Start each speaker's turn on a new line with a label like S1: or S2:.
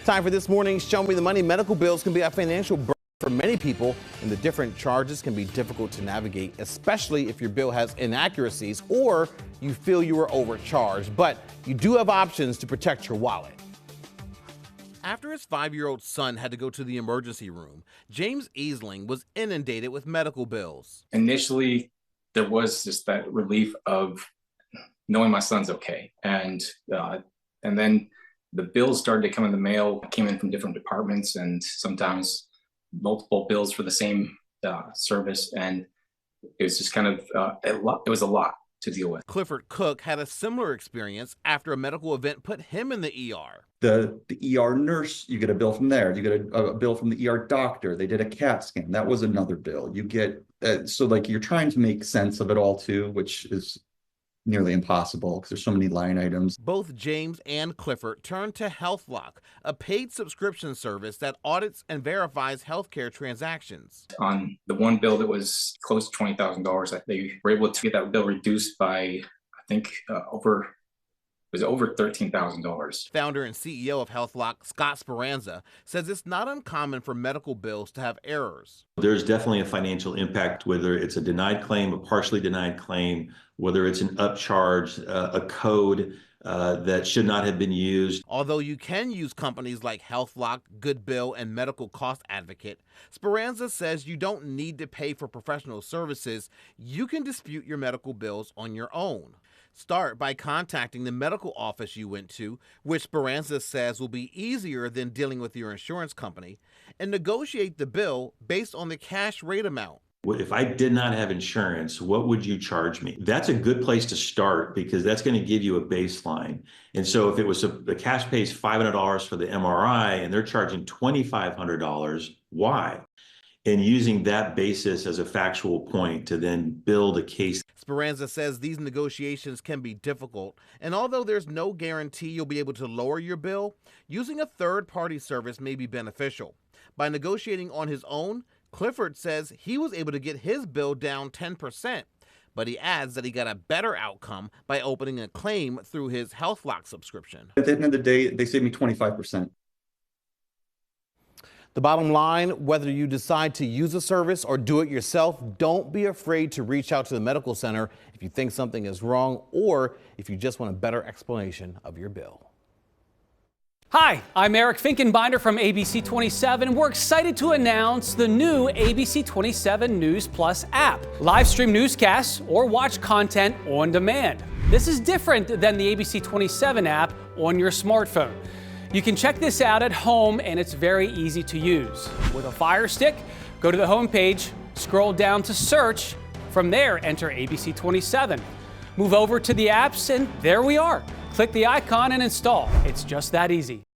S1: Time for this morning's Show Me the Money. Medical bills can be a financial burden for many people, and the different charges can be difficult to navigate, especially if your bill has inaccuracies or you feel you were overcharged. But you do have options to protect your wallet. After his 5-year-old son had to go to the emergency room, James Easling was inundated with medical bills.
S2: Initially, there was just that relief of knowing my son's okay. And then the bills started to come in the mail, came in from different departments, and sometimes multiple bills for the same service. And it was just kind of it was a lot to deal with.
S1: Clifford Cook had a similar experience after a medical event put him in the ER.
S3: The ER nurse, you get a bill from there. You get a bill from the ER doctor. They did a CAT scan. That was another bill. You get, so like you're trying to make sense of it all too, which is nearly impossible because there's so many line items.
S1: Both James and Clifford turned to HealthLock, a paid subscription service that audits and verifies healthcare transactions.
S2: On the one bill that was close to $20,000, they were able to get that bill reduced by, I think, over $13,000.
S1: Founder and CEO of HealthLock, Scott Speranza, says it's not uncommon for medical bills to have errors.
S4: There's definitely a financial impact, whether it's a denied claim, a partially denied claim, whether it's an upcharge, a code that should not have been used.
S1: Although you can use companies like HealthLock, Goodbill, and Medical Cost Advocate, Speranza says you don't need to pay for professional services. You can dispute your medical bills on your own. Start by contacting the medical office you went to, which Speranza says will be easier than dealing with your insurance company, and negotiate the bill based on the cash rate amount.
S4: If I did not have insurance, what would you charge me? That's a good place to start because that's going to give you a baseline. And so if it was the cash pays $500 for the MRI and they're charging $2,500, why? And using that basis as a factual point to then build a case.
S1: Speranza says these negotiations can be difficult, and although there's no guarantee you'll be able to lower your bill, using a third-party service may be beneficial. By negotiating on his own, Clifford says he was able to get his bill down 10%, but he adds that he got a better outcome by opening a claim through his HealthLock subscription.
S3: At the end of the day, they saved me 25%.
S1: The bottom line, whether you decide to use a service or do it yourself, don't be afraid to reach out to the medical center if you think something is wrong or if you just want a better explanation of your bill.
S5: Hi, I'm Eric Finkenbinder from ABC 27. We're excited to announce the new ABC 27 News Plus app. Live stream newscasts or watch content on demand. This is different than the ABC 27 app on your smartphone. You can check this out at home and it's very easy to use. With a Fire Stick, go to the home page, scroll down to search. From there, enter ABC 27. Move over to the apps and there we are. Click the icon and install. It's just that easy.